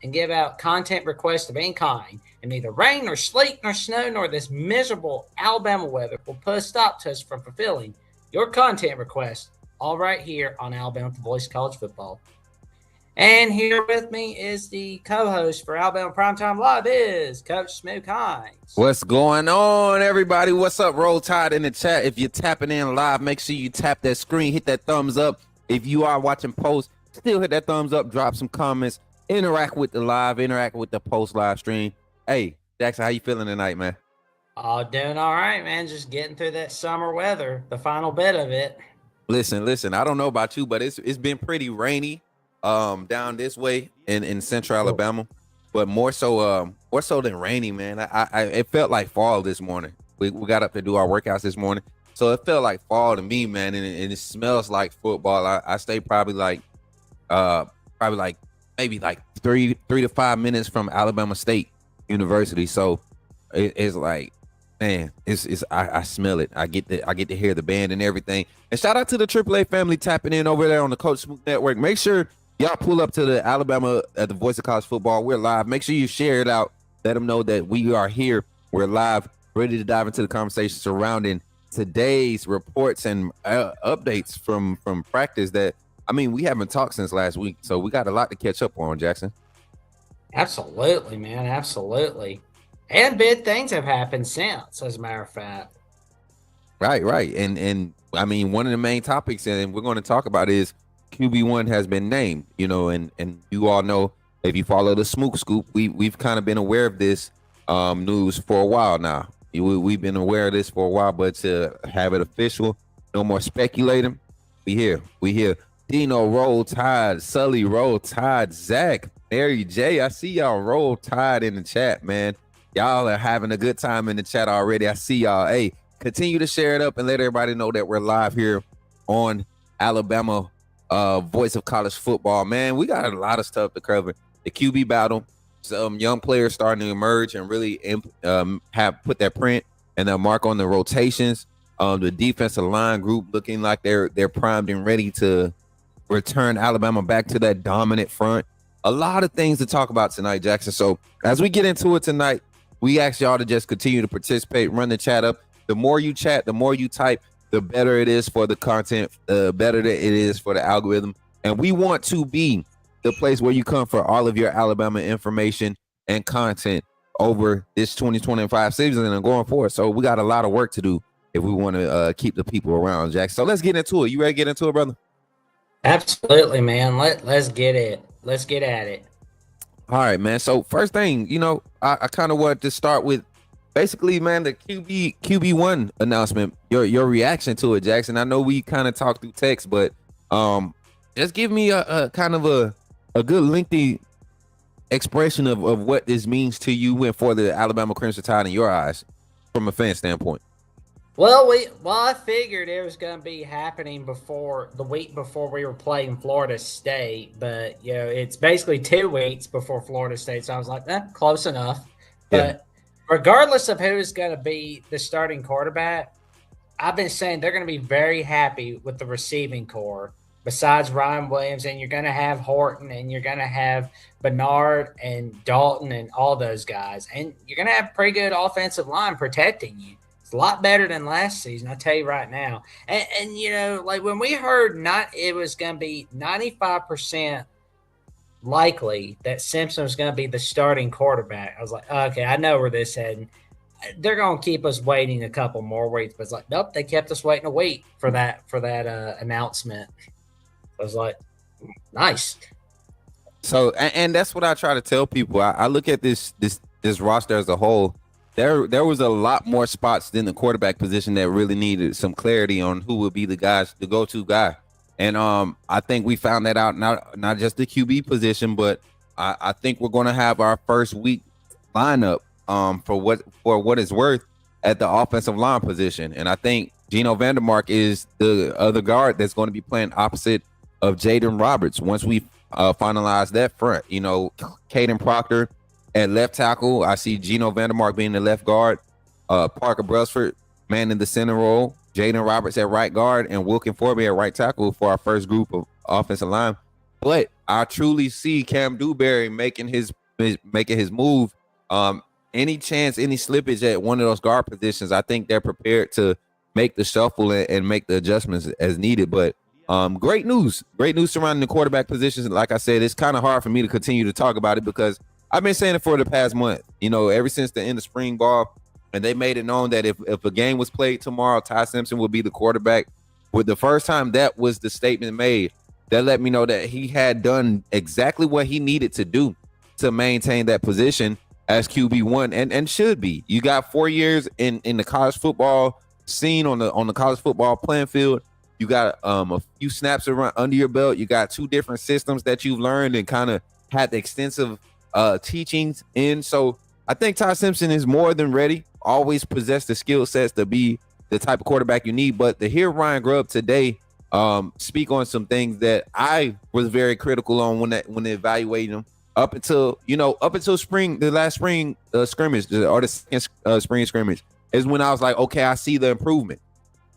and give out content requests of any kind. And neither rain, nor sleet, nor snow, nor this miserable Alabama weather will put a stop to us from fulfilling your content requests, all right here on Alabama, the Voice of College Football. And here with me is the co-host for Alabama Primetime Live is Coach Smoke Hines. What's going on, everybody? What's up? Roll Tide in the chat. If you're tapping in live, make sure you tap that screen, hit that thumbs up. If you are watching post, still hit that thumbs up, drop some comments, interact with the live, interact with the post live stream. Hey, Jackson, how you feeling tonight, man? Oh, doing all right, man. Just getting through that summer weather, the final bit of it. Listen. I don't know about you, but it's been pretty rainy down this way in central Alabama, but more so than rainy, man. It felt like fall this morning. We got up to do our workouts this morning, so it felt like fall to me, man. And it smells like football. I stay probably like maybe like three to 5 minutes from Alabama State University. So it's like, man, I smell it. I get to hear the band and everything. And shout out to the AAA family tapping in over there on the Coach Smoot Network. Make sure y'all pull up to the Alabama at the Voice of College Football. We're live. Make sure you share it out. Let them know that we are here. We're live, ready to dive into the conversation surrounding today's reports and updates from practice that, I mean, we haven't talked since last week. So we got a lot to catch up on, Jackson. Absolutely, man. Absolutely. And big things have happened since, as a matter of fact. Right. And I mean, one of the main topics, and we're going to talk about, is QB1 has been named, and you all know, if you follow the Smook Scoop, we've kind of been aware of this news for a while now. We've been aware of this for a while, but to have it official, no more speculating. We here. Dino, Roll Tide. Sully, Roll Tide. Zach, Mary J, I see y'all Roll Tide in the chat, man. Y'all are having a good time in the chat already. I see y'all. Hey, continue to share it up and let everybody know that we're live here on Alabama Voice of College Football. Man, we got a lot of stuff to cover. The QB battle, some young players starting to emerge and really have put their print and their mark on the rotations. The defensive line group looking like they're primed and ready to return Alabama back to that dominant front. A lot of things to talk about tonight, Jackson. So as we get into it tonight, we ask y'all to just continue to participate, run the chat up. The more you chat, the more you type, the better it is for the content, the better that it is for the algorithm. And we want to be the place where you come for all of your Alabama information and content over this 2025 season and going forward. So we got a lot of work to do if we want to keep the people around, Jack. So let's get into it. You ready to get into it, brother? Absolutely, man. Let's get it. Let's get at it. All right, man. So first thing, I kind of wanted to start with basically, man, the QB1 announcement, your reaction to it, Jackson. I know we kind of talked through text, but just give me a kind of a good lengthy expression of what this means to you and for the Alabama Crimson Tide in your eyes from a fan standpoint. Well, I figured it was going to be happening before the week before we were playing Florida State, but it's basically 2 weeks before Florida State, so I was like, close enough. But regardless of who is going to be the starting quarterback, I've been saying they're going to be very happy with the receiving core. Besides Ryan Williams, and you're going to have Horton, and you're going to have Bernard and Dalton and all those guys, and you're going to have pretty good offensive line protecting you. A lot better than last season, I tell you right now. And like when we heard it was going to be 95% likely that Simpson was going to be the starting quarterback, I was like, okay, I know where this is heading. They're going to keep us waiting a couple more weeks. But it's like, nope, they kept us waiting a week for that announcement. I was like, nice. So, and that's what I try to tell people. I look at this roster as a whole. There was a lot more spots than the quarterback position that really needed some clarity on who would be the go-to guy. And I think we found that out, not just the QB position, but I think we're going to have our first week lineup for what it's worth at the offensive line position. And I think Geno Vandermark is the other guard that's going to be playing opposite of Jaden Roberts once we finalize that front. Caden Proctor at left tackle. I see Geno Vandermark being the left guard. Parker Brusford man in the center role. Jaden Roberts at right guard and Wilkin Forby at right tackle for our first group of offensive line. But I truly see Cam Dewberry making his move. Any chance, any slippage at one of those guard positions, I think they're prepared to make the shuffle and make the adjustments as needed. But great news surrounding the quarterback positions. Like I said, it's kind of hard for me to continue to talk about it because I've been saying it for the past month. Ever since the end of spring ball, and they made it known that if a game was played tomorrow, Ty Simpson would be the quarterback. With the first time that was the statement made, that let me know that he had done exactly what he needed to do to maintain that position as QB1 and should be. You got 4 years in the college football scene on the college football playing field. You got a few snaps around under your belt. You got 2 different systems that you've learned and kind of had the extensive teachings in. So I think Ty Simpson is more than ready. Always possess the skill sets to be the type of quarterback you need. But to hear Ryan Grubb today speak on some things that I was very critical on when evaluating him up until spring, the last spring scrimmage or the second spring scrimmage is when I was like, okay, I see the improvement.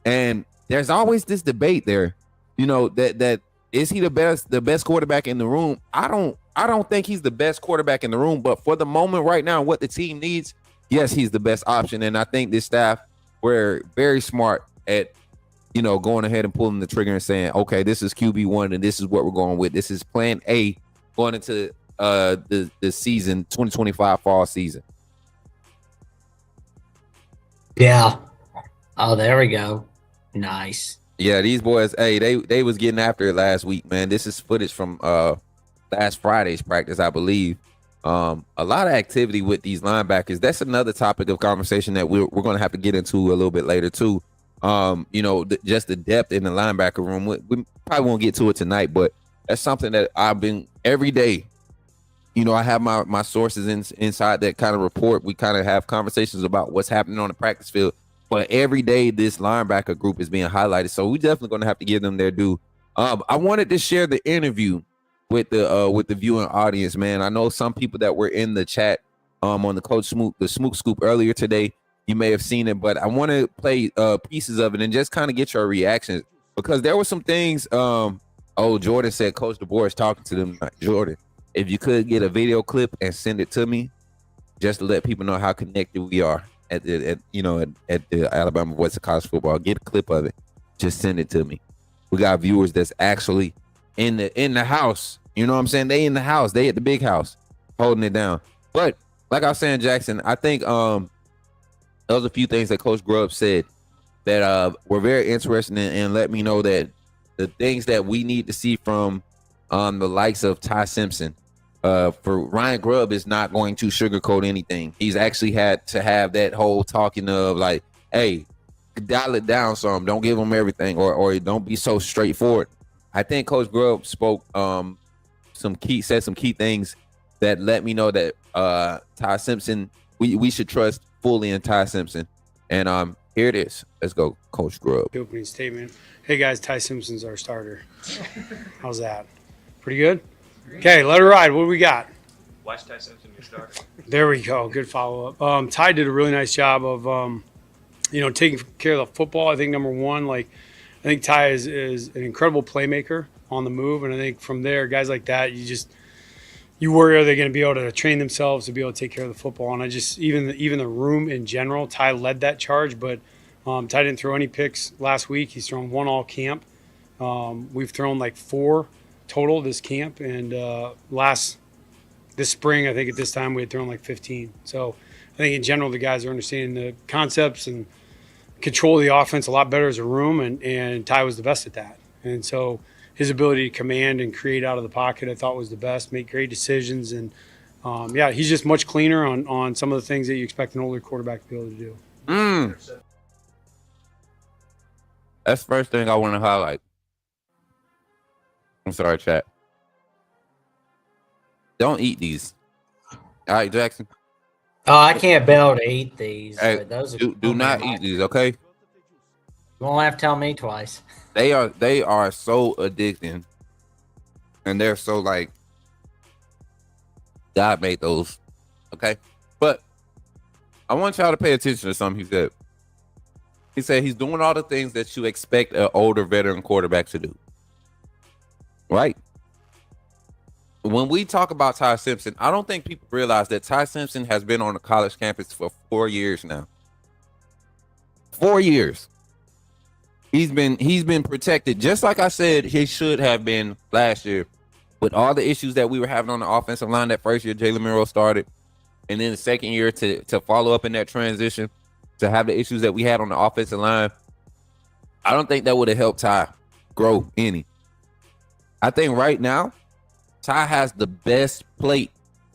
And there's always this debate there, that is he the best quarterback in the room? I don't think he's the best quarterback in the room, but for the moment right now, what the team needs, yes, he's the best option. And I think this staff were very smart at, going ahead and pulling the trigger and saying, okay, this is QB1 and this is what we're going with. This is plan A going into the season 2025 fall season. Yeah. Oh, there we go. Nice. Yeah, these boys, hey, they was getting after it last week, man. This is footage from last Friday's practice, I believe. A lot of activity with these linebackers. That's another topic of conversation that we're going to have to get into a little bit later too. Just the depth in the linebacker room. We probably won't get to it tonight, but that's something that I've been every day. I have my sources inside that kind of report. We kind of have conversations about what's happening on the practice field. But every day, this linebacker group is being highlighted. So we're definitely going to have to give them their due. I wanted to share the interview with the viewing audience, man. I know some people that were in the chat on the Smook Scoop earlier today. You may have seen it, but I want to play pieces of it and just kind of get your reactions because there were some things. Jordan said Coach DeBoer is talking to them. Jordan, if you could get a video clip and send it to me, just to let people know how connected we are at the Alabama Voice of College Football. Get a clip of it. Just send it to me. We got viewers that's actually in the house. You know what I'm saying? They in the house. They at the big house holding it down. But like I was saying, Jackson, I think there was a few things that Coach Grubb said that were very interesting and let me know that the things that we need to see from the likes of Ty Simpson. For Ryan Grubb is not going to sugarcoat anything. He's actually had to have that whole talking of like, hey, dial it down some. Don't give him everything or don't be so straightforward. I think Coach Grubb spoke said some key things that let me know that Ty Simpson, we should trust fully in Ty Simpson. And here it is. Let's go, Coach Grubb. The opening statement. Hey guys, Ty Simpson's our starter. How's that? Pretty good? Okay, let her ride. What do we got? Watch Ty Simpson your starter. There we go. Good follow-up. Ty did a really nice job of, taking care of the football. I think number one, I think Ty is an incredible playmaker on the move, and I think from there, guys like that, you worry are they going to be able to train themselves to be able to take care of the football. And I just even the room in general, Ty led that charge, but Ty didn't throw any picks last week. He's thrown one all camp. We've thrown 4 total this camp, and this spring, I think at this time we had thrown 15. So I think in general the guys are understanding the concepts and control the offense a lot better as a room, and Ty was the best at that. And so his ability to command and create out of the pocket I thought was the best, make great decisions, and he's just much cleaner on some of the things that you expect an older quarterback to be able to do. That's the first thing I want to highlight. I'm sorry, chat. Don't eat these. All right, Jackson. Oh, I can't bear to eat these. Hey, those do not eat these, okay? You won't have to tell me twice. They are so addicting, and they're so God made those, okay? But I want y'all to pay attention to something he said. He said he's doing all the things that you expect an older veteran quarterback to do. Right? when we talk about Ty Simpson, I don't think people realize that Ty Simpson has been on the college campus for 4 years now. 4 years. He's been protected, just like I said he should have been last year, with all the issues that we were having on the offensive line that first year Jalen Milroe started, and then the second year to follow up in that transition, to have the issues that we had on the offensive line. I don't think that would have helped Ty grow any. I think right now, Ty has the best plate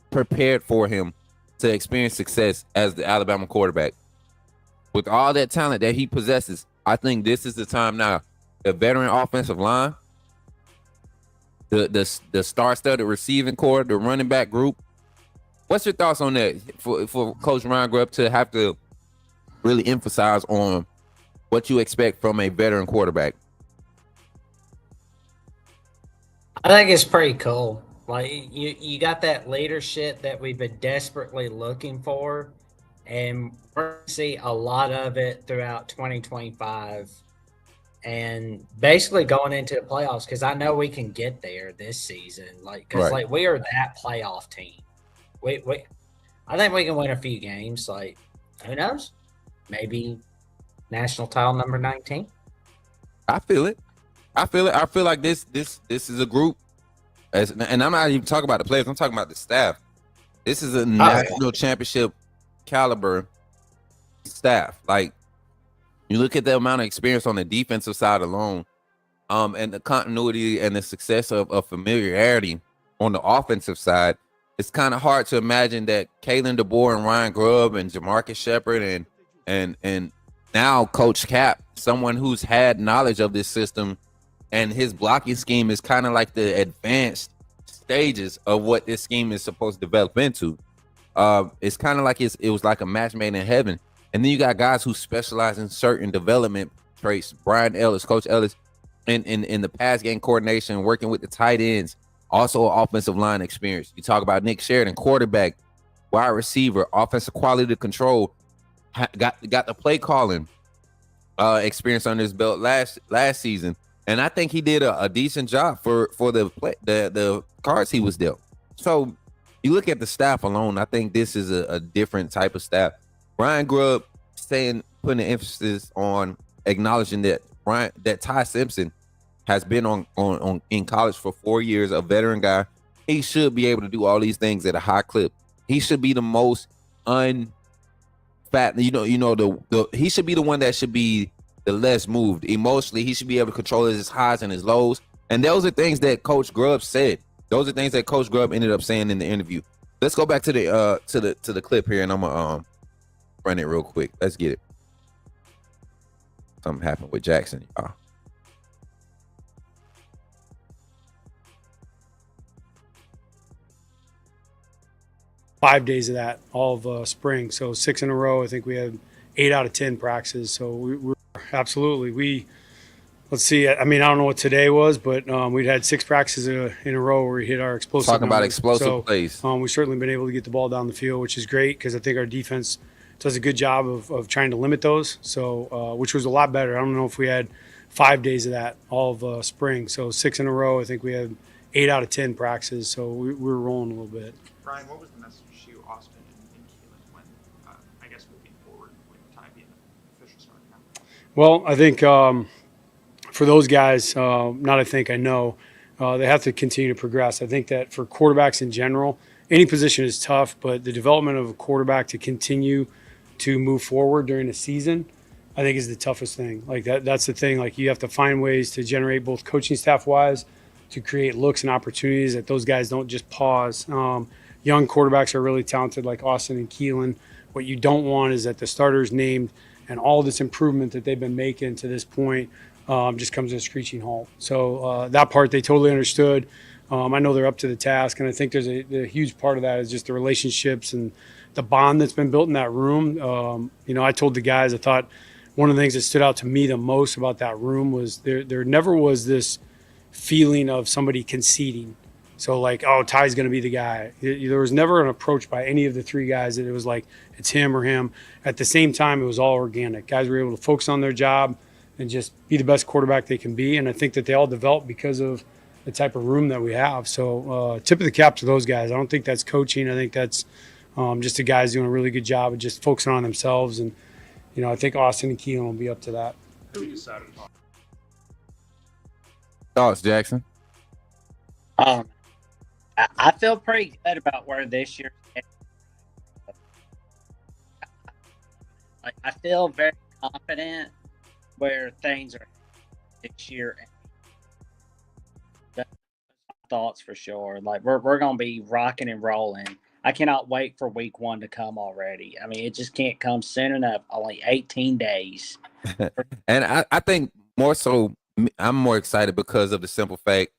prepared for him to experience success as the Alabama quarterback. With all that talent that he possesses, I think this is the time now. The veteran offensive line, the star-studded receiving core, the running back group. What's your thoughts on that for Coach Ryan Grubb to have to really emphasize on what you expect from a veteran quarterback? I think it's pretty cool. Like you got that leadership that we've been desperately looking for, and we're going to see a lot of it throughout 2025 and basically going into the playoffs, because I know we can get there this season. Because we are that playoff team. We I think we can win a few games. Like, who knows? Maybe national title number 19. I feel it. I feel like this is a group, and I'm not even talking about the players. I'm talking about the staff. This is a national championship caliber staff. Like, you look at the amount of experience on the defensive side alone, and the continuity and the success of familiarity on the offensive side. It's kind of hard to imagine that Kalen DeBoer and Ryan Grubb and Jamarcus Shepard and now Coach Cap, someone who's had knowledge of this system, and his blocking scheme is kind of like the advanced stages of what this scheme is supposed to develop into. It's kind of like it was like a match made in heaven. And then you got guys who specialize in certain development traits. Brian Ellis, Coach Ellis, in the pass game coordination, working with the tight ends, also offensive line experience. You talk about Nick Sheridan, quarterback, wide receiver, offensive quality control, got the play calling experience under his belt last season. And I think he did a decent job for the cards he was dealt. So you look at the staff alone, I think this is a different type of staff. Ryan Grubb putting the emphasis on acknowledging that Ty Simpson has been on in college for 4 years, a veteran guy. He should be able to do all these things at a high clip. He should be the most he should be the one that should be the less moved emotionally. He should be able to control his highs and his lows. And those are things that Coach Grubb said. Those are things that Coach Grubb ended up saying in the interview. Let's go back to the clip here, and I'm gonna run it real quick. Let's get it. Something happened with Jackson, y'all. 5 days of that, all of spring. So 6 in a row. I think we had 8 out of 10 practices. So we're absolutely. Let's see. I mean, I don't know what today was, but we'd had 6 practices in a row where we hit our explosive. Talking about explosive plays. We've certainly been able to get the ball down the field, which is great because I think our defense does a good job of trying to limit those. So, which was a lot better. I don't know if we had 5 days of that all of spring. So 6 in a row. I think we had 8 out of 10 practices. So we were rolling a little bit. Brian, what was the message to you, Austin and Keelan, when I guess moving forward with Ty being the official starter now? Well, I think for those guys, I know, they have to continue to progress. I think that for quarterbacks in general, any position is tough, but the development of a quarterback to continue to move forward during the season, I think is the toughest thing. Like that's the thing. Like you have to find ways to generate both coaching staff wise to create looks and opportunities that those guys don't just pause. Young quarterbacks are really talented like Austin and Keelan. What you don't want is that the starters named and all this improvement that they've been making to this point just comes to a screeching halt. So that part they totally understood. I know they're up to the task, and I think there's a huge part of that is just the relationships and the bond that's been built in that room. I told the guys, I thought one of the things that stood out to me the most about that room was there never was this feeling of somebody conceding. So like, oh, Ty's going to be the guy. There was never an approach by any of the 3 guys that it was like it's him or him. At the same time, it was all organic. Guys were able to focus on their job and just be the best quarterback they can be. And I think that they all developed because of the type of room that we have. So tip of the cap to those guys. I don't think that's coaching. I think that's just the guys doing a really good job of just focusing on themselves. And, I think Austin and Keelan will be up to that. Who decided to talk? Thoughts, Jackson? I feel pretty good about where this year. Like, I feel very confident where things are this year. That's my thoughts for sure. Like we're gonna be rocking and rolling. I cannot wait for week 1 to come already. I mean, it just can't come soon enough. Only 18 days. And I think more so, I'm more excited because of the simple fact,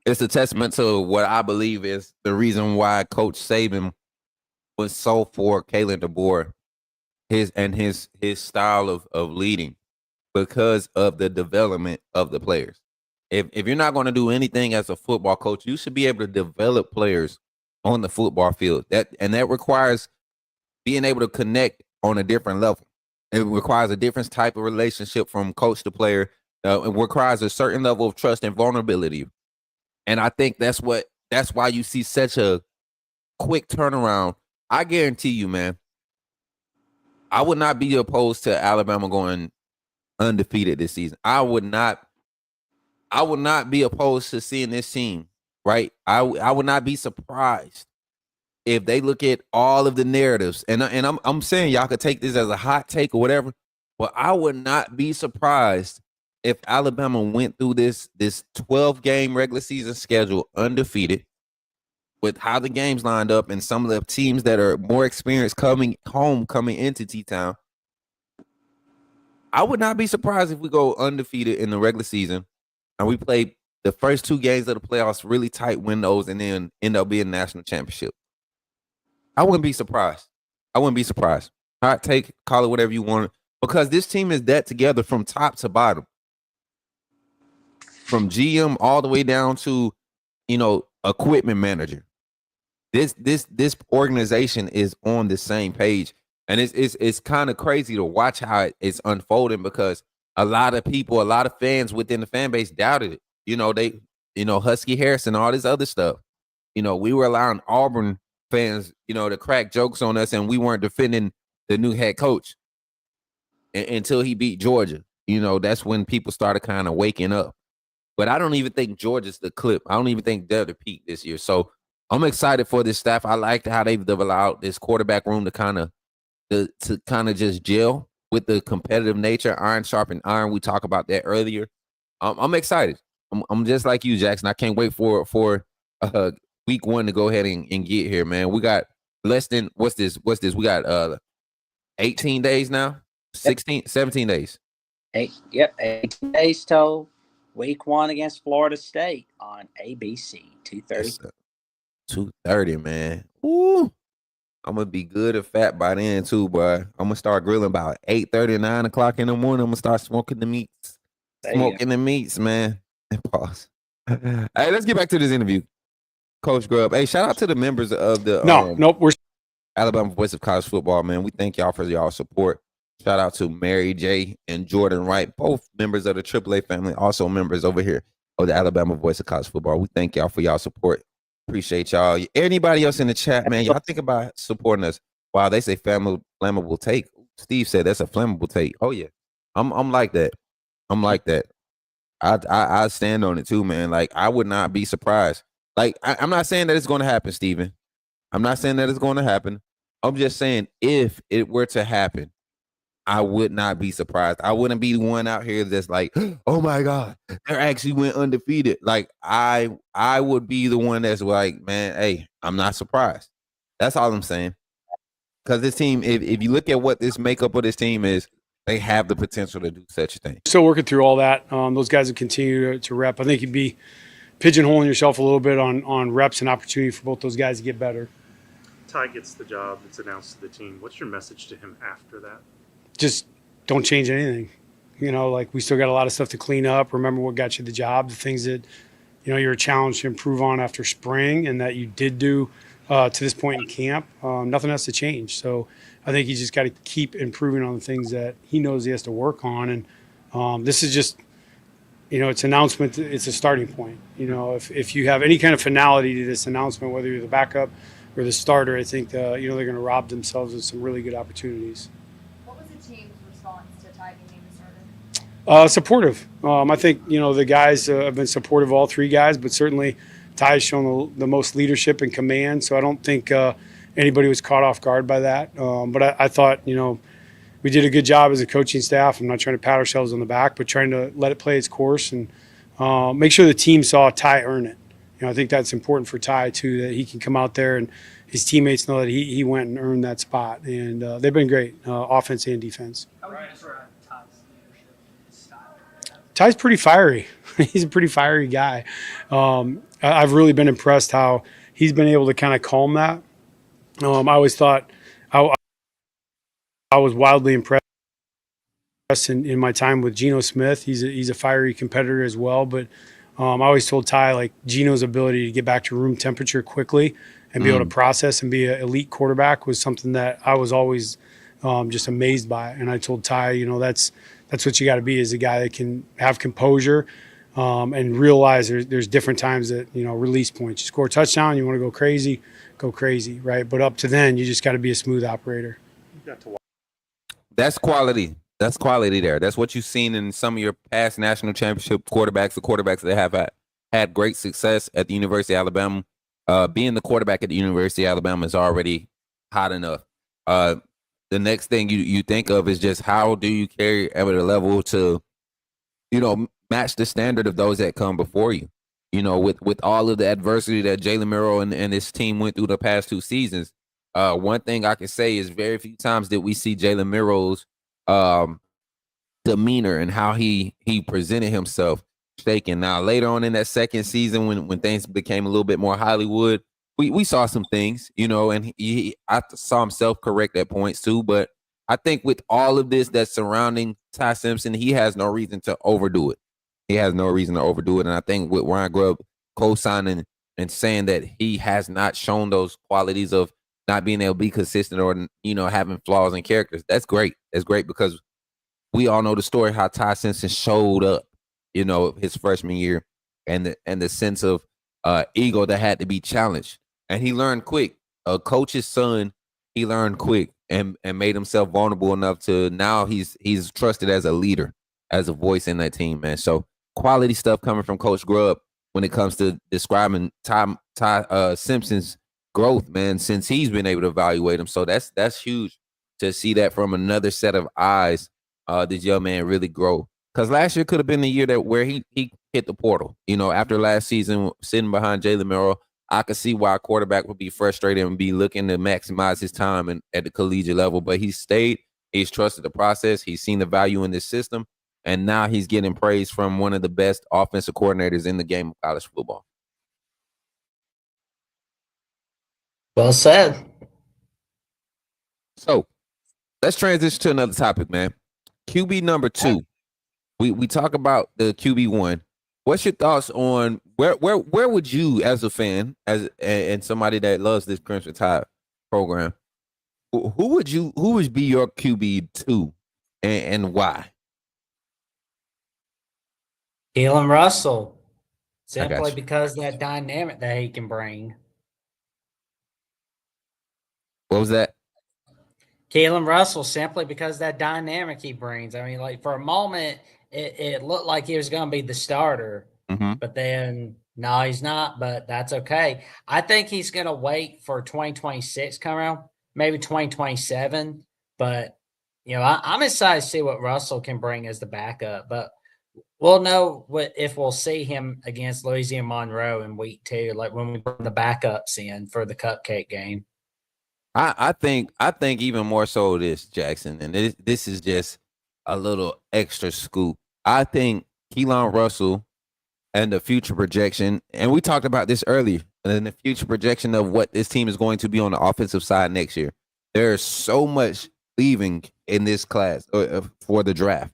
it's a testament to what I believe is the reason why Coach Saban was so for Kalen DeBoer, his style of leading, because of the development of the players. If you're not going to do anything as a football coach, you should be able to develop players on the football field. That requires being able to connect on a different level. It requires a different type of relationship from coach to player. It requires a certain level of trust and vulnerability. And I think that's why you see such a quick turnaround. I guarantee you, man, I would not be opposed to Alabama going undefeated this season. I would not be opposed to seeing this team, right? I would not be surprised if they look at all of the narratives. And I'm saying y'all could take this as a hot take or whatever, but I would not be surprised if Alabama went through this 12-game regular season schedule undefeated, with how the games lined up and some of the teams that are more experienced coming into T-Town. I would not be surprised if we go undefeated in the regular season and we play the first 2 games of the playoffs really tight windows and then end up being national championship. I wouldn't be surprised. Hot take, call it whatever you want, because this team is that together from top to bottom. From GM all the way down to, equipment manager. This organization is on the same page, and it's kind of crazy to watch how it's unfolding, because a lot of people, a lot of fans within the fan base doubted it. Husky Harris and all this other stuff. We were allowing Auburn fans, to crack jokes on us, and we weren't defending the new head coach until he beat Georgia. That's when people started kind of waking up. But I don't even think Georgia's the clip. I don't even think they're the peak this year. So I'm excited for this staff. I like how they've developed out this quarterback room to kind of just gel with the competitive nature, iron sharpened iron. We talked about that earlier. I'm excited. I'm just like you, Jackson. I can't wait for week 1 to go ahead and get here, man. We got less than what's this? We got 18 days now, 16, 17 days. 18 days till week 1 against Florida State on ABC 2:30. 2:30, man. Ooh, I'm gonna be good and fat by then too, boy. I'm gonna start grilling about 8:30, 9 o'clock in the morning. I'm gonna start smoking the meats. Man. Pause. Hey, let's get back to this interview. Coach Grubb. Hey, shout out to the members of the we're Alabama Voice of College Football, man. We thank y'all for y'all support. Shout out to Mary J. and Jordan Wright, both members of the AAA family, also members over here of the Alabama Voice of College Football. We thank y'all for y'all support. Appreciate y'all. Anybody else in the chat, man, y'all think about supporting us. Wow, they say flammable take. Steve said that's a flammable take. Oh, yeah. I'm like that. I stand on it too, man. Like, I would not be surprised. Like, I'm not saying that it's going to happen, Steven. I'm not saying that it's going to happen. I'm just saying if it were to happen, I would not be surprised. I wouldn't be the one out here that's like, oh my God, they actually went undefeated. Like, I would be the one that's like, man, hey, I'm not surprised. That's all I'm saying. Because this team, if you look at what this makeup of this team is, they have the potential to do such a thing. still working through all that. Those guys will continue to rep. I think you'd be pigeonholing yourself a little bit on reps and opportunity for both those guys to get better. Ty gets the job. It's announced to the team. What's your message to him after that? Just don't change anything. Like, we still got a lot of stuff to clean up. Remember what got you the job, the things that, you're challenged to improve on after spring and that you did do to this point in camp. Nothing has to change. So I think he's just got to keep improving on the things that he knows he has to work on. And this is just it's announcement. It's a starting point. If you have any kind of finality to this announcement, whether you're the backup or the starter, I think they're going to rob themselves of some really good opportunities. What was the team's response to Ty being named the starter? Supportive. I think the guys have been supportive, all three guys, but certainly Ty has shown the most leadership and command. So I don't think anybody was caught off guard by that. But I thought we did a good job as a coaching staff. I'm not trying to pat ourselves on the back, but trying to let it play its course and make sure the team saw Ty earn it. I think that's important for Ty too, that he can come out there and his teammates know that he went and earned that spot. And they've been great, offense and defense. Ty's pretty fiery. He's a pretty fiery guy. I've really been impressed how he's been able to kind of calm that. I always thought I was wildly impressed in my time with Geno Smith. He's a fiery competitor as well. But I always told Ty, like, Geno's ability to get back to room temperature quickly and be able to process and be an elite quarterback was something that I was always just amazed by. And I told Ty, that's what you got to be, is a guy that can have composure and realize there's different times that, release points. You score a touchdown, you want to go crazy, right? But up to then, you just got to be a smooth operator. That's quality. That's quality there. That's what you've seen in some of your past national championship quarterbacks, the quarterbacks that have had great success at the University of Alabama. Being the quarterback at the University of Alabama is already hot enough. The next thing you think of is just how do you carry at a level to, match the standard of those that come before you. With all of the adversity that Jalen Murrow and his team went through the past 2 seasons, one thing I can say is very few times that we see Jalen Murrow's demeanor and how he presented himself shaken. Now, later on in that second season, when things became a little bit more Hollywood, we saw some things, and I saw him self-correct at points too. But I think with all of this that's surrounding Ty Simpson, he has no reason to overdo it. He has no reason to overdo it. And I think with Ryan Grubb co-signing and saying that he has not shown those qualities of not being able to be consistent or, having flaws in characters, that's great. That's great because we all know the story how Ty Simpson showed up, his freshman year and the sense of ego that had to be challenged. And he learned quick. A coach's son, he learned quick and made himself vulnerable enough to now he's trusted as a leader, as a voice in that team, man. So quality stuff coming from Coach Grubb when it comes to describing Ty Simpson's growth, man, since he's been able to evaluate him. So that's huge to see that from another set of eyes. This young man really grow, because last year could have been the year where he hit the portal. After last season, sitting behind Jalen Murrow, I could see why a quarterback would be frustrated and be looking to maximize his time at the collegiate level. But he stayed. He's trusted the process. He's seen the value in this system, and now he's getting praise from one of the best offensive coordinators in the game of college football. Well said. So let's transition to another topic, man. QB number 2. We talk about the QB1. What's your thoughts on where would you, as a fan, and somebody that loves this Crimson Tide program, who would be your QB2 and why? Keelan Russell, simply because that dynamic that he can bring. What was that? Keelan Russell, simply because that dynamic he brings. I mean, like, for a moment, it looked like he was going to be the starter, but then no, he's not. But that's okay. I think he's going to wait for 2026 come around, maybe 2027. But I'm excited to see what Russell can bring as the backup. But we'll know if we'll see him against Louisiana Monroe in week 2, like when we bring the backups in for the cupcake game. I think even more so this, Jackson, and this is just a little extra scoop. I think Keelan Russell and the future projection, and we talked about this earlier, and the future projection of what this team is going to be on the offensive side next year. There's so much leaving in this class for the draft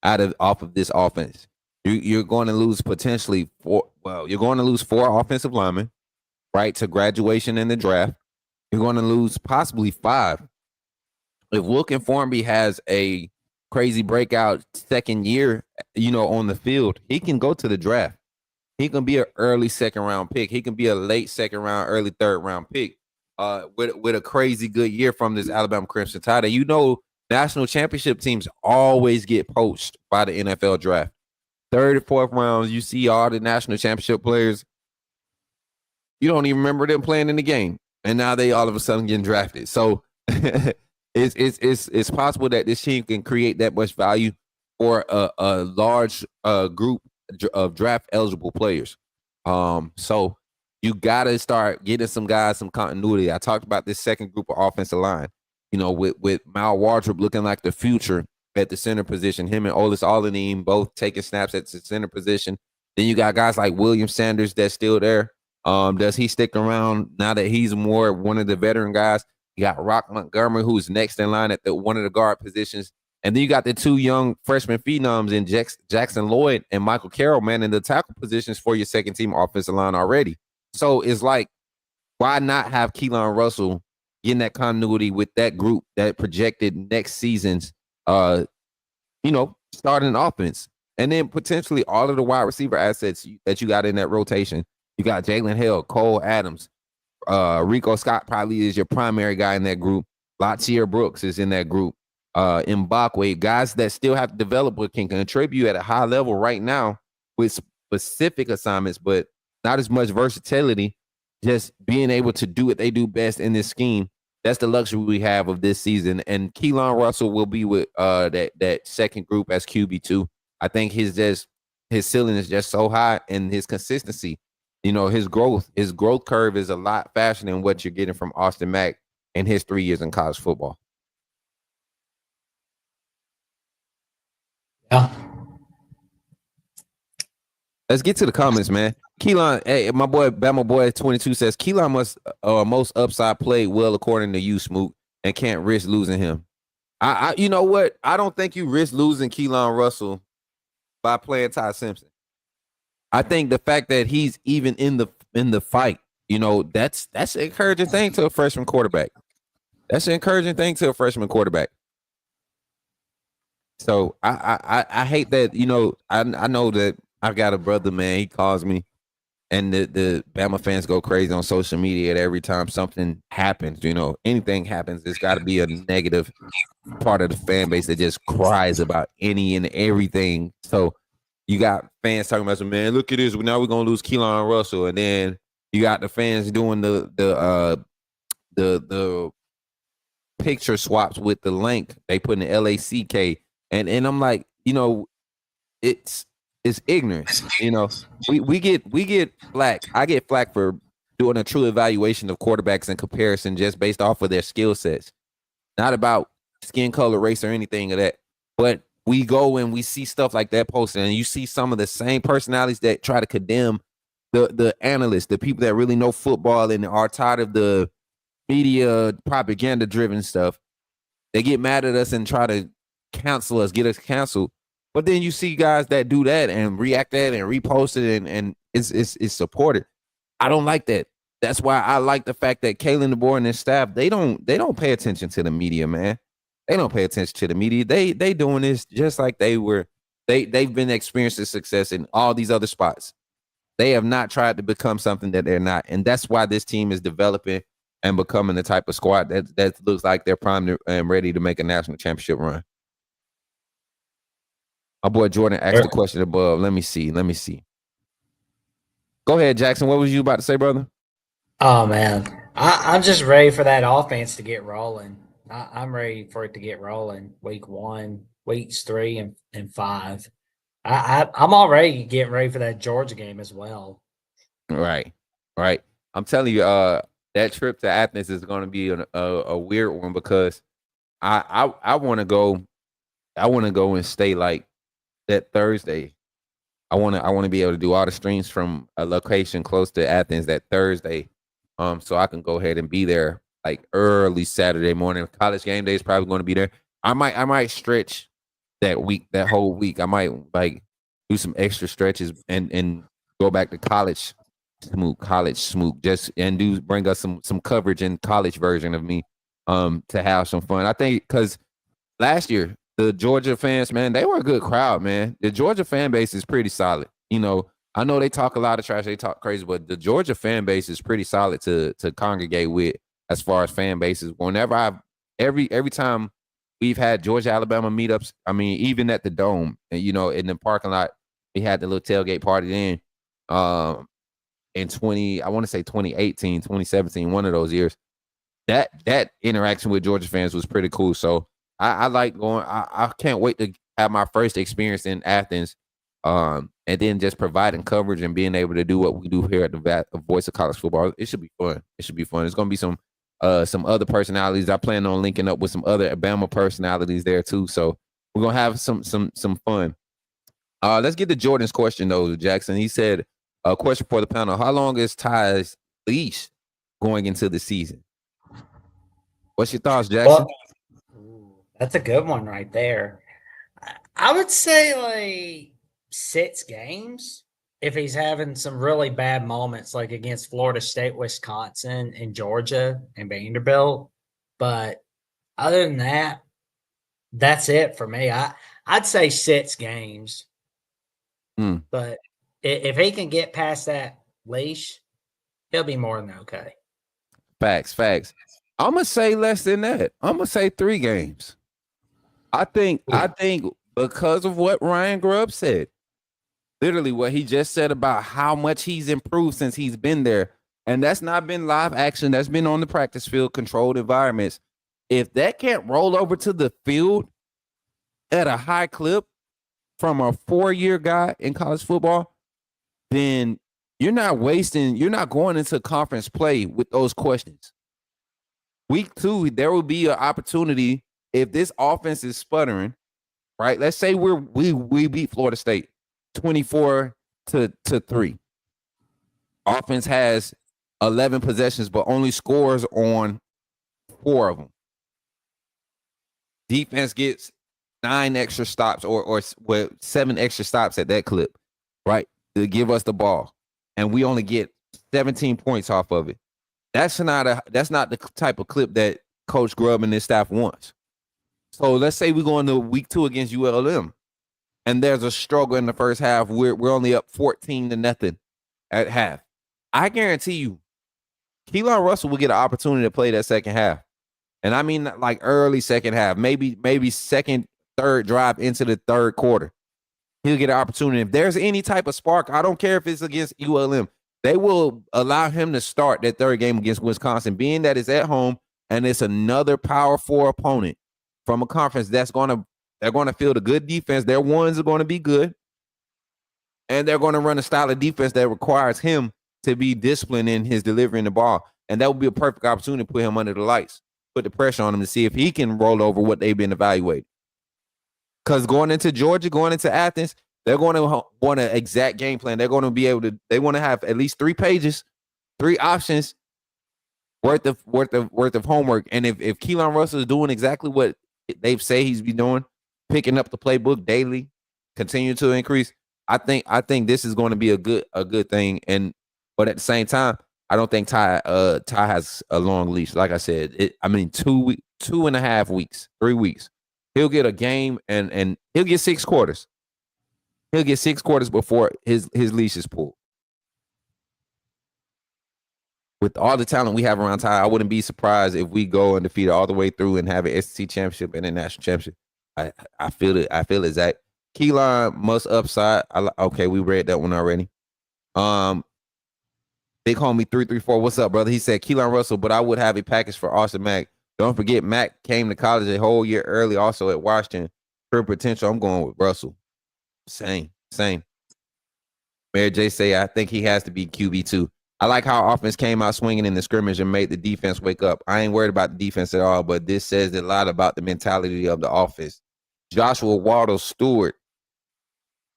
off of this offense. You're going to lose potentially you're going to lose 4 offensive linemen, right, to graduation in the draft. You're going to lose possibly 5. If Wilkin Formby has a crazy breakout second year on the field, he can go to the draft. He can be an early second round pick. He can be a late second round, early third round pick. With a crazy good year from this Alabama Crimson Tide. And national championship teams always get poached by the NFL draft. Third and fourth rounds, you see all the national championship players. You don't even remember them playing in the game, and now they all of a sudden getting drafted. So it's possible that this team can create that much value for a large group of draft eligible players. So you got to start getting some guys some continuity. I talked about this second group of offensive line, with Mal Wardrop looking like the future at the center position, him and Olis Alanim both taking snaps at the center position. Then you got guys like William Sanders that's still there. Does he stick around now that he's more one of the veteran guys? You got Rock Montgomery, who's next in line at one of the guard positions. And then you got the two young freshman phenoms in Jackson Lloyd and Michael Carroll, man, in the tackle positions for your second team offensive line already. So it's like, why not have Keelan Russell getting that continuity with that group that projected next season's, starting offense? And then potentially all of the wide receiver assets that you got in that rotation. You got Jalen Hill, Cole Adams, Rico Scott probably is your primary guy in that group. Latier Brooks is in that group. Mbakwe, guys that still have to develop but can contribute at a high level right now with specific assignments, but not as much versatility, just being able to do what they do best in this scheme. That's the luxury we have of this season. And Keelan Russell will be with that second group as QB2. I think his ceiling is just so high, and his consistency, his growth curve is a lot faster than what you're getting from Austin Mack in his 3 years in college football. Yeah. Let's get to the comments, man. Keelan, hey, my boy, Bama Boy 22 says Keelan must most upside play well according to you, Smoot, and can't risk losing him. You know what? I don't think you risk losing Keelan Russell by playing Ty Simpson. I think the fact that he's even in the fight, that's an encouraging thing to a freshman quarterback. That's an encouraging thing to a freshman quarterback. So I hate that, I know that I've got a brother, man. He calls me, and the Bama fans go crazy on social media every time something happens. Anything happens, there's got to be a negative part of the fan base that just cries about any and everything. So you got fans talking about, man, look at this. Now we're gonna lose Keelan Russell, and then you got the fans doing the picture swaps with the link. They put in the LACK, and I'm like, it's ignorance. We get flack. I get flack for doing a true evaluation of quarterbacks in comparison just based off of their skill sets, not about skin color, race, or anything of that. But we go and we see stuff like that posted, and you see some of the same personalities that try to condemn the analysts, the people that really know football and are tired of the media propaganda driven stuff. They get mad at us and try to cancel us, get us canceled. But then you see guys that do that and react that and repost it and it's supported. I don't like that. That's why I like the fact that Kalen DeBoer and his staff, they don't pay attention to the media, man. They don't pay attention to the media. They doing this just like they've been experiencing success in all these other spots. They have not tried to become something that they're not. And that's why this team is developing and becoming the type of squad that looks like they're primed and ready to make a national championship run. My boy Jordan asked the question above. Let me see. Go ahead, Jackson. What was you about to say, brother? Oh, man. I'm just ready for that offense to get rolling. I'm ready for it to get rolling. Week 1, weeks 3 and 5. I'm already getting ready for that Georgia game as well. Right. I'm telling you, that trip to Athens is going to be a weird one because I want to go. I want to go and stay like that Thursday. I want to be able to do all the streams from a location close to Athens that Thursday, so I can go ahead and be there like early Saturday morning. College game day is probably going to be there. I might stretch that whole week. I might like do some extra stretches and go back to college smook just and bring us some coverage in college version of me to have some fun. I think because last year the Georgia fans, man, they were a good crowd, man. The Georgia fan base is pretty solid. I know they talk a lot of trash, they talk crazy, but the Georgia fan base is pretty solid to congregate with as far as fan bases. Whenever every time we've had Georgia Alabama meetups, I mean, even at the Dome, and in the parking lot, we had the little tailgate party then. In I want to say 2018, 2017, one of those years. That interaction with Georgia fans was pretty cool. So I like going. I can't wait to have my first experience in Athens, and then just providing coverage and being able to do what we do here at the Voice of College Football. It should be fun. It should be fun. It's going to be some other personalities. I plan on linking up with some other Alabama personalities there too. So we're gonna have some fun. Let's get to Jordan's question though, Jackson. He said, a question for the panel: how long is Ty's leash going into the season? What's your thoughts, Jackson? That's a good one right there. I would say like 6 games if he's having some really bad moments, like against Florida State, Wisconsin, and Georgia and Vanderbilt. But other than that, that's it for me. I'd say 6 games. But if he can get past that leash, he'll be more than okay. Facts. I'm gonna say less than that. I'm gonna say 3 games. I think because of what Ryan Grubb said, literally what he just said about how much he's improved since he's been there, and that's not been live action. That's been on the practice field, controlled environments. If that can't roll over to the field at a high clip from a 4-year guy in college football, then you're not going into conference play with those questions. Week 2, there will be an opportunity if this offense is sputtering, right? Let's say we beat Florida State 24-3. Offense has 11 possessions, but only scores on 4 of them. Defense gets 9 extra stops or 7 extra stops at that clip, right? To give us the ball. And we only get 17 points off of it. That's not the type of clip that Coach Grubb and his staff wants. So let's say we go into week 2 against ULM, and there's a struggle in the first half. We're only up 14-0 at half. I guarantee you, Keelan Russell will get an opportunity to play that second half, and I mean like early second half, maybe second, third drive into the third quarter. He'll get an opportunity. If there's any type of spark, I don't care if it's against ULM. They will allow him to start that third game against Wisconsin, being that it's at home and it's another Power 4 opponent from a conference they're going to field a good defense. Their ones are going to be good, and they're going to run a style of defense that requires him to be disciplined in his delivering the ball, and that would be a perfect opportunity to put him under the lights, put the pressure on him to see if he can roll over what they've been evaluating. Because going into Georgia, going into Athens, they're going to want an exact game plan. They're going to be able to. They want to have at least 3 pages, 3 options worth of homework. And if Keelan Russell is doing exactly what they say he's been doing, picking up the playbook daily, continue to increase, I think this is going to be a good thing. But at the same time, I don't think Ty has a long leash. Like I said, 2.5 weeks, 3 weeks. He'll get a game and he'll get 6 quarters. He'll get 6 quarters before his leash is pulled. With all the talent we have around Ty, I wouldn't be surprised if we go undefeated all the way through and have an SEC championship and a national championship. I feel it. I feel it, Zach. Keelan must upside. Okay, we read that one already. Big homie 334. What's up, brother? He said Keelan Russell, but I would have a package for Austin Mack. Don't forget, Mack came to college a whole year early, also at Washington. For potential, I'm going with Russell. Same. Mary J say, I think he has to be QB2. I like how offense came out swinging in the scrimmage and made the defense wake up. I ain't worried about the defense at all, but this says a lot about the mentality of the offense. Joshua Waddle Stewart,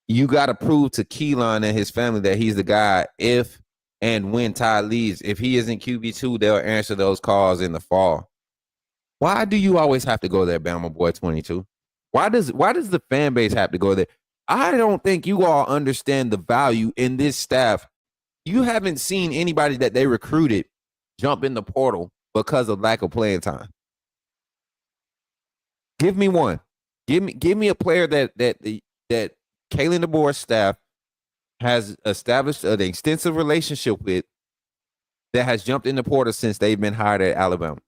you got to prove to Keelan and his family that he's the guy if and when Ty leaves. If he isn't QB2, they'll answer those calls in the fall. Why do you always have to go there, Bama Boy 22? Why does the fan base have to go there? I don't think you all understand the value in this staff. You haven't seen anybody that they recruited jump in the portal because of lack of playing time. Give me one. Give me a player that Kalen DeBoer's staff has established an extensive relationship with that has jumped in the portal since they've been hired at Alabama.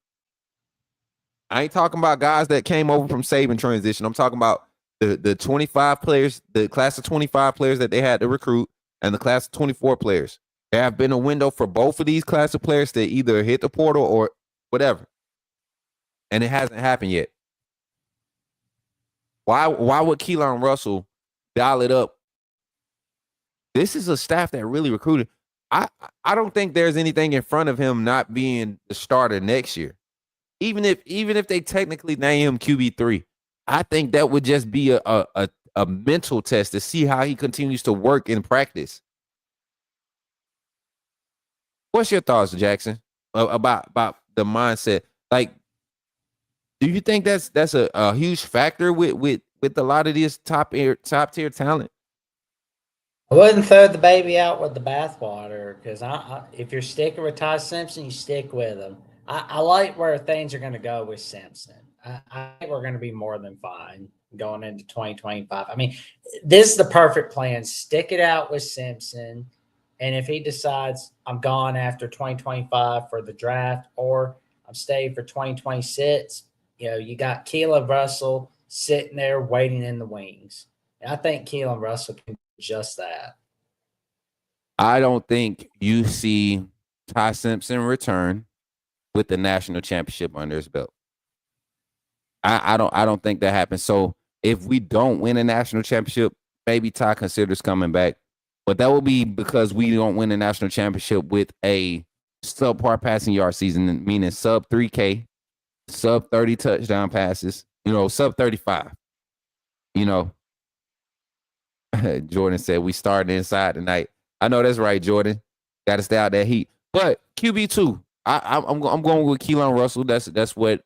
I ain't talking about guys that came over from Saban transition. I'm talking about the 25 players, the class of 25 players that they had to recruit, and the class of 24 players. There have been a window for both of these class of players to either hit the portal or whatever, and it hasn't happened yet. Why would Keelan Russell dial it up? This is a staff that really recruited. I don't think there's anything in front of him not being the starter next year. Even if they technically name him QB3, I think that would just be a mental test to see how he continues to work in practice. What's your thoughts, Jackson, about the mindset? Like, do you think that's a huge factor with a lot of this top tier talent? I wouldn't throw the baby out with the bathwater because if you're sticking with Ty Simpson, you stick with him. I like where things are going to go with Simpson. I think we're going to be more than fine going into 2025. I mean, this is the perfect plan. Stick it out with Simpson. And if he decides I'm gone after 2025 for the draft or I'm staying for 2026, you got Keelan Russell sitting there waiting in the wings. And I think Keelan Russell can do just that. I don't think you see Ty Simpson return with the national championship under his belt. I don't think that happens. So if we don't win a national championship, maybe Ty considers coming back. But that will be because we don't win a national championship with a subpar passing yard season, meaning sub 3K, sub 30 touchdown passes, sub 35. Jordan said we started inside tonight. I know that's right, Jordan. Got to stay out that heat. But QB2, I'm going with Keelan Russell. That's what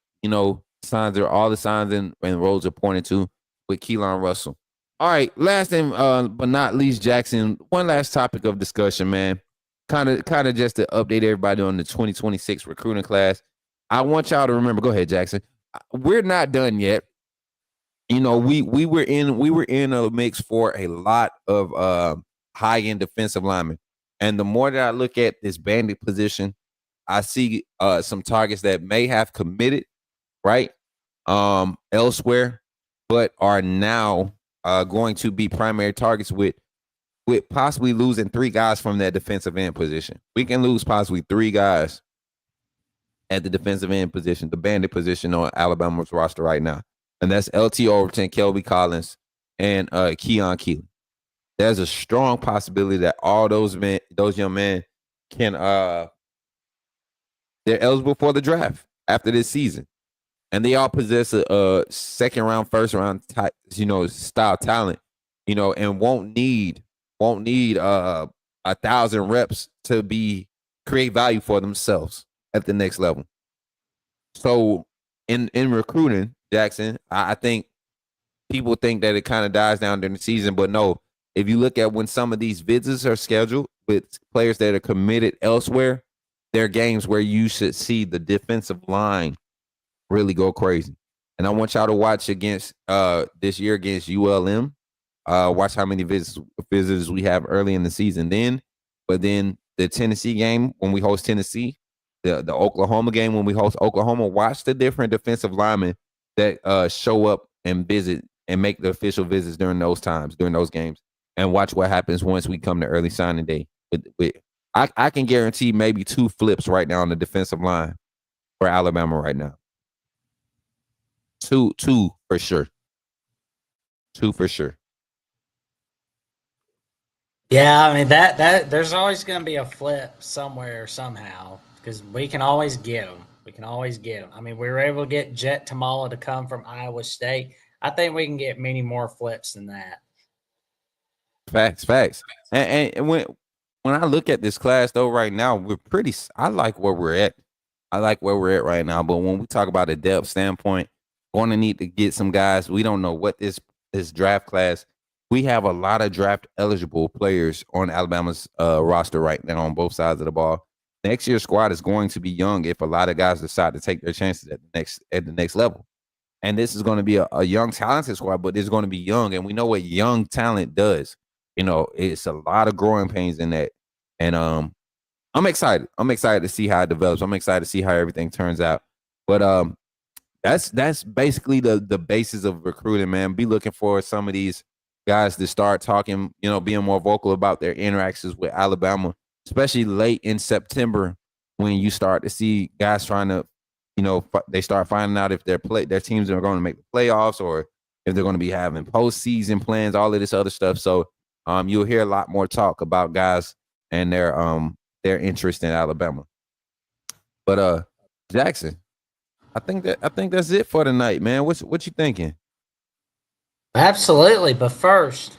signs are. All the signs and roads are pointing to with Keelan Russell. All right, last and but not least, Jackson. One last topic of discussion, man. Kind of just to update everybody on the 2026 recruiting class. I want y'all to remember. Go ahead, Jackson. We're not done yet. We were in a mix for a lot of high end defensive linemen, and the more that I look at this bandit position, I see some targets that may have committed right elsewhere, but are now going to be primary targets with possibly losing 3 guys from that defensive end position. We can lose possibly 3 guys at the defensive end position, the bandit position on Alabama's roster right now. And that's LT Overton, Kelby Collins, and Keon Keelan. There's a strong possibility that all those young men can they're eligible for the draft after this season. And they all possess a second round, first round type, style talent, and won't need 1,000 reps to create value for themselves at the next level. So in recruiting, Jackson, I think people think that it kind of dies down during the season, but no. If you look at when some of these visits are scheduled with players that are committed elsewhere, there are games where you should see the defensive line really go crazy. And I want y'all to watch against this year against ULM. Watch how many visitors we have early in the season. But then the Tennessee game when we host Tennessee, the Oklahoma game when we host Oklahoma. Watch the different defensive linemen that show up and visit and make the official visits during those games, and watch what happens once we come to early signing day. I can guarantee maybe 2 flips right now on the defensive line for Alabama right now. Two for sure. 2 for sure. Yeah, I mean that there's always going to be a flip somewhere somehow because we can always get them. I mean, we were able to get Jet Tamala to come from Iowa State. I think we can get many more flips than that. Facts. And when I look at this class though, right now I like where we're at. Right now. But when we talk about a depth standpoint, going to need to get some guys. We don't know what this draft class. We have a lot of draft eligible players on Alabama's roster right now on both sides of the ball. Next year's squad is going to be young if a lot of guys decide to take their chances at the next level. And this is going to be a young, talented squad, but it's going to be young. And we know what young talent does. You know, it's a lot of growing pains in that. And I'm excited. I'm excited to see how it develops. I'm excited to see how everything turns out. But that's basically the basis of recruiting, man. Be looking for some of these guys to start talking, you know, being more vocal about their interactions with Alabama, especially late in September when you start to see guys trying to, you know, they start finding out if their teams are going to make the playoffs or if they're going to be having postseason plans, all of this other stuff. So you'll hear a lot more talk about guys and their interest in Alabama. But Jackson, I think that's it for tonight, man. What you thinking? Absolutely, but first,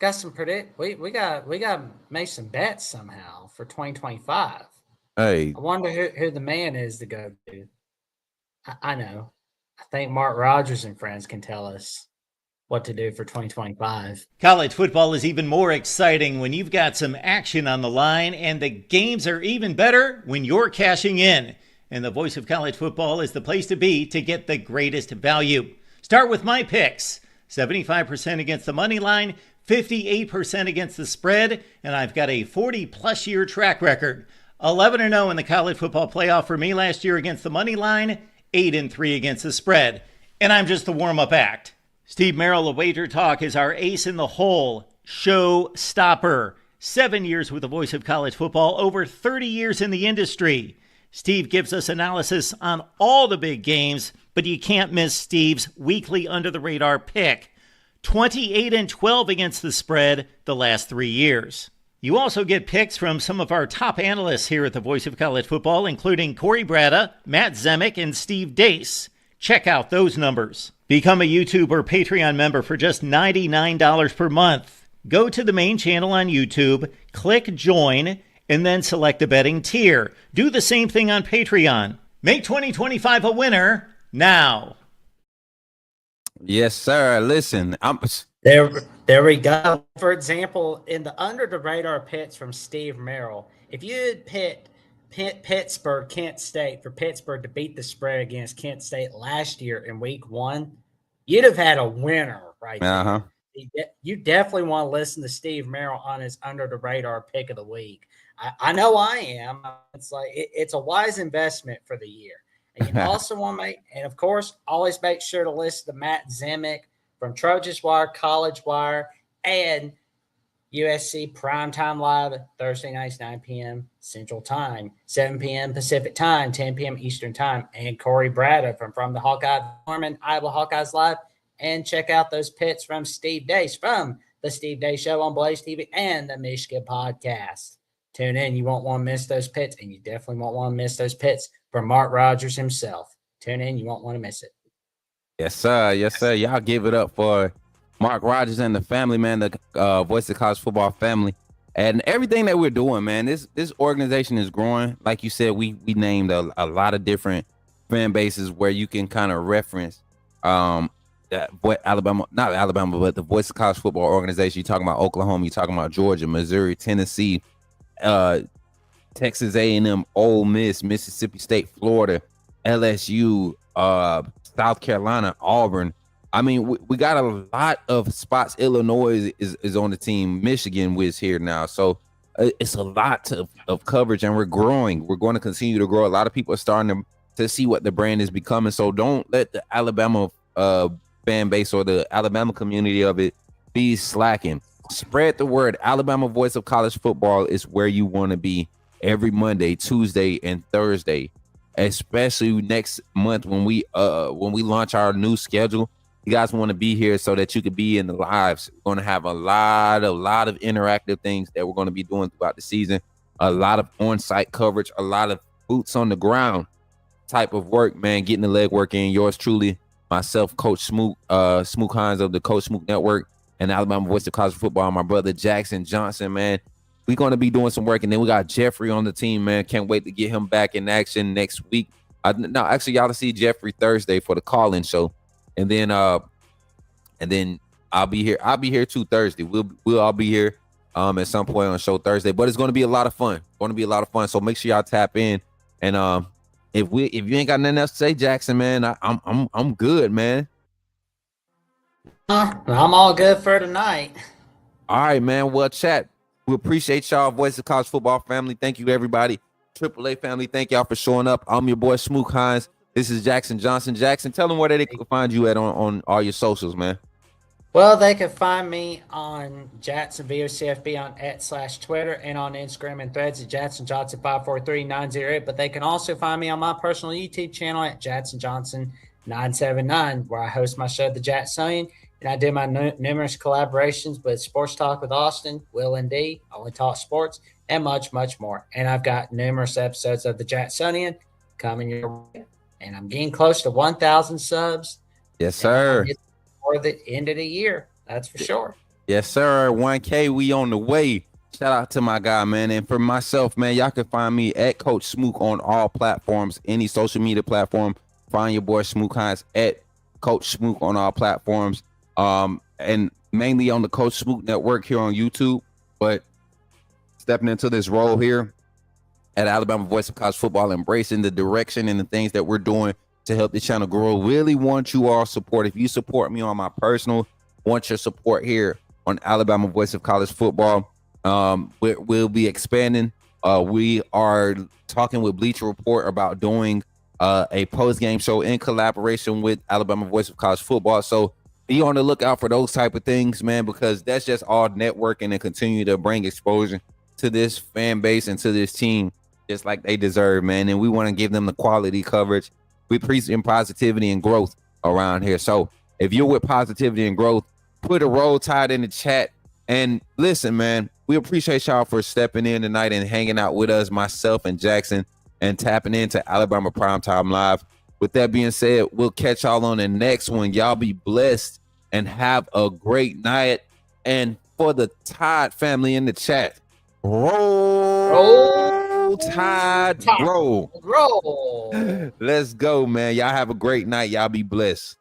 got some predict. We got to make some bets somehow for 2025. Hey, I wonder who the man is to go to. I know. I think Mark Rogers and friends can tell us what to do for 2025. College football is even more exciting when you've got some action on the line, and the games are even better when you're cashing in. And the Voice of College Football is the place to be to get the greatest value. Start with my picks. 75% against the money line, 58% against the spread, and I've got a 40-plus year track record. 11-0 in the college football playoff for me last year against the money line, 8-3 against the spread. And I'm just the warm-up act. Steve Merrill of Wager Talk is our ace in the hole, show stopper. 7 years with the Voice of College Football, over 30 years in the industry. Steve gives us analysis on all the big games, but you can't miss Steve's weekly under-the-radar pick. 28-12 against the spread the last 3 years. You also get picks from some of our top analysts here at the Voice of College Football, including Corey Bratta, Matt Zemek, and Steve Dace. Check out those numbers. Become a YouTube or Patreon member for just $99 per month. Go to the main channel on YouTube, click join, and then select a betting tier. Do the same thing on Patreon. Make 2025 a winner now. yes, sir. Listen, There we go. For example, in the under the radar picks from Steve Merrill, if you had picked Pittsburgh, Kent State for Pittsburgh to beat the spread against Kent State last year in week 1, you'd have had a winner right there. You definitely want to listen to Steve Merrill on his under the radar pick of the week. I know I am. It's like it's a wise investment for the year. And you also want to make, and of course, always make sure to listen to Matt Zemek from Trojans Wire, College Wire, and USC Primetime Live Thursday nights, 9 p.m. Central Time, 7 p.m. Pacific Time, 10 p.m. Eastern Time, and Corey Bratta from the Hawkeye Norman, Iowa Hawkeyes Live. And check out those picks from Steve Dace from the Steve Dace Show on Blaze TV and the Michigan Podcast. Tune in. You won't want to miss those picks, and you definitely won't want to miss those picks from Mark Rogers himself. Tune in. You won't want to miss it. Yes, sir. Yes, sir. Y'all give it up for Mark Rogers and the family, man, the Voice of College Football family, and everything that we're doing, man. This organization is growing. Like you said, we named a lot of different fan bases where you can kind of reference what Alabama, not Alabama, but the Voice of College Football organization. You're talking about Oklahoma, you're talking about Georgia, Missouri, Tennessee, Texas A&M, Ole Miss, Mississippi State, Florida, LSU, South Carolina, Auburn. I mean, we got a lot of spots. Illinois is on the team. Michigan is here now. So it's a lot of coverage, and we're growing. We're going to continue to grow. A lot of people are starting to see what the brand is becoming. So don't let the Alabama fan base or the Alabama community of it be slacking. Spread the word. Alabama Voice of College Football is where you want to be every Monday, Tuesday, and Thursday, especially next month when we launch our new schedule. You guys want to be here so that you could be in the lives. We're going to have a lot of interactive things that we're going to be doing throughout the season. A lot of on-site coverage, a lot of boots on the ground type of work, man. Getting the leg work in. Yours truly, myself, Coach Smook Hines of the Coach Smook Network and Alabama Voice of College Football. My brother Jackson Johnson, man. We're going to be doing some work, and then we got Jeffrey on the team, man. Can't wait to get him back in action next week. No, actually, y'all will see Jeffrey Thursday for the call-in show, and then I'll be here. I'll be here too Thursday. We'll all be here at some point on show Thursday. But it's going to be a lot of fun. So make sure y'all tap in and if you ain't got nothing else to say, Jackson, man, I'm good, man. I'm all good for tonight. All right, man. Well, chat. We appreciate y'all, Voice of College Football family. Thank you, everybody. AAA family, thank y'all for showing up. I'm your boy Smook Hines. This is Jackson Johnson. Jackson, tell them where they can find you at on all your socials, man. Well, they can find me on Jackson VOCFB on @/Twitter and on Instagram and Threads at Jackson Johnson 543908. But they can also find me on my personal YouTube channel at Jackson Johnson 979, where I host my show, The Jacksonian, and I do my numerous collaborations with Sports Talk with Austin, Will and D, Only Talk Sports, and much, much more. And I've got numerous episodes of The Jacksonian coming your way, and I'm getting close to 1,000 subs. Yes, sir. For the end of the year, that's for sure. Yes, sir. 1K, we on the way. Shout out to my guy, man. And for myself, man, y'all can find me at Coach Smook on all platforms, any social media platform. Find your boy Smook Hines at Coach Smook on all platforms. And mainly on the Coach Smook Network here on YouTube. But stepping into this role here at Alabama Voice of College Football, embracing the direction and the things that we're doing to help the channel grow. Really want you all support. If you support me on my personal, want your support here on Alabama Voice of College Football. We'll be expanding. We are talking with Bleacher Report about doing a post-game show in collaboration with Alabama Voice of College Football. So be on the lookout for those type of things, man, because that's just all networking and continue to bring exposure to this fan base and to this team just like they deserve, man. And we want to give them the quality coverage. We preach in positivity and growth around here. So if you're with positivity and growth, put a Roll Tide in the chat. And listen, man, we appreciate y'all for stepping in tonight and hanging out with us, myself and Jackson, and tapping into Alabama Primetime Live. With that being said, we'll catch y'all on the next one. Y'all be blessed and have a great night. And for the Tide family in the chat, roll Tide, roll. Roll. Let's go, man. Y'all have a great night. Y'all be blessed.